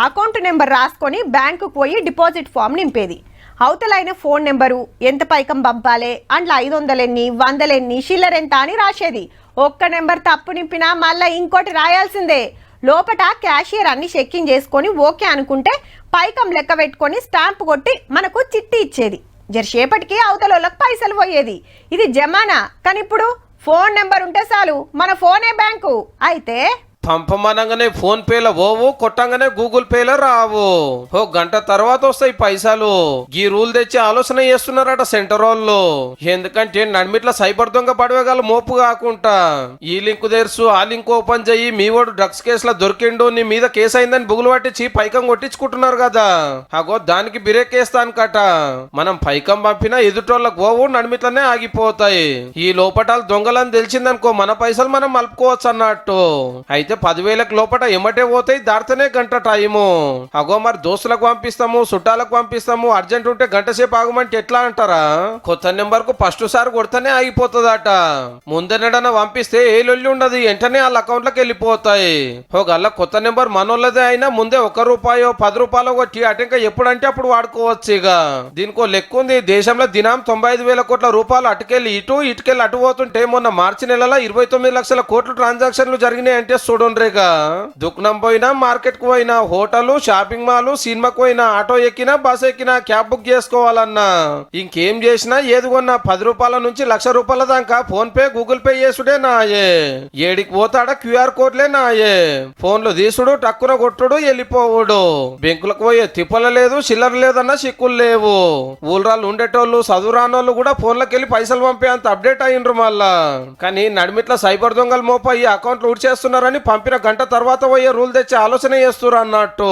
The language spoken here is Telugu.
అకౌంట్ నెంబర్ రాసుకొని బ్యాంకుకు పోయి డిపాజిట్ ఫామ్ నింపేది. అవతలైన ఫోన్ నెంబరు, ఎంత పైకం పంపాలి, అందులో 500 ఎన్ని, 100 ఎన్ని, చిల్లర ఎంత అని రాసేది. ఒక్క నెంబర్ తప్పు నింపినా మళ్ళీ ఇంకోటి రాయాల్సిందే. లోపట క్యాషియర్ అన్ని చెక్కింగ్ చేసుకొని ఓకే అనుకుంటే పైకం లెక్క పెట్టుకొని స్టాంప్ కొట్టి మనకు చిట్టి ఇచ్చేది. జరసేపటికి అవతలోళ్ళకి పైసలు పోయేది. ఇది జమానా. కానీ ఇప్పుడు ఫోన్ నెంబర్ ఉంటే చాలు, మన ఫోనే బ్యాంకు. అయితే పంపమనగానే ఫోన్ పేలో పోవు, కొట్టంగానే గూగుల్ పేలో రావు. ఓ గంట తర్వాత వస్తాయి పైసలు. ఈ రూల్ తెచ్చి ఆలోచన చేస్తున్నారట సెంటర్ వాళ్ళు. ఎందుకంటే నడిమిట్ల సైబర్ దొంగ పడవేగాలు మోపు కాకుండా ఈ లింక్ తెరుసు, ఆ లింక్ ఓపెన్ చెయ్యి, మీ వాడు డ్రగ్స్ కేసులో దొరికిండు, నీ మీద కేసు అయిందని బుగులు పట్టించి పైకం కొట్టించుకుంటున్నారు కదా. అగో దానికి బిరేక్ వేస్తానుకట. మనం పైకం పంపినా ఎదుటోళ్ళకు పోవు, నడిమిట్లనే ఆగిపోతాయి. ఈ లోపటాలు దొంగలని తెలిసిందనుకో మన పైసలు మనం మలుపుకోవచ్చు అన్నట్టు. అయితే 10,000 లోపట ఎమ్మటే పోతాయి, దారితేనే గంట టైము. అగో మరి దోస్తులకు పంపిస్తాము, చుట్టాలకు పంపిస్తాము, అర్జెంట్ ఉంటే గంట సేపు ఆగమంటే ఎట్లా అంటారా? కొత్త నెంబర్ కు ఫస్ట్ సారి కొడితేనే ఆగిపోతుందట. ముందెన్నడన్నా పంపిస్తే ఏ లొల్లి ఉండదు, వెంటనే వాళ్ళ అకౌంట్ లోకి వెళ్ళిపోతాయి. ఒకళ్ళ కొత్త నెంబర్ మనోళ్ళదే అయినా ముందే ₹1, ₹10 కొట్టి అటెంక ఎప్పుడంటే అప్పుడు వాడుకోవచ్చు. ఇక దీనికో లెక్క ఉంది. దేశంలో దినం 95,000 కోట్ల రూపాయలు అటుకెళ్ళి ఇటుకెళ్ళి అటు పోతుంటే మొన్న మార్చి నెలలో 29 లక్షల కోట్ల ట్రాన్సాక్షన్లు జరిగినాయి. అంటే చూడండిగా, దుకాణం పోయినా, మార్కెట్ కు పోయినా, హోటల్, షాపింగ్ మాల్, సినిమాకు పోయినా, ఆటో ఎక్కినా, బస్ ఎక్కినా, క్యాబ్ బుక్ చేసుకోవాలన్నా, ఇంకేం చేసినా, ఏది కొన్నా ₹10 నుంచి ₹1,00,000 దాకా ఫోన్ పే, గూగుల్ పే చేసుడే నాయే. ఏడికి పోతాడా QR కోడ్లే నాయే. ఫోన్లు తీసుడు, టక్కున కొట్టుడు, వెళ్ళిపోవుడు. బ్యాంకులకు పోయే తిప్పల లేదు, చిల్లర లేదన్నా చిక్కులు లేవు. ఊళ్ళాళ్ళు ఉండేటోళ్ళు, చదువురానోళ్ళు కూడా ఫోన్లకు వెళ్ళి పైసలు పంపే అంత అప్డేట్ అయ్యిండ్రు మళ్ళా. కానీ నడిమిట్ల సైబర్ దొంగలు మోప ఈ అకౌంట్లు ఊడ్చేస్తున్నారని పంపిన గంట తర్వాత పోయే రూల్ తెచ్చి ఆలోచన చేస్తున్నారు అన్నట్టు.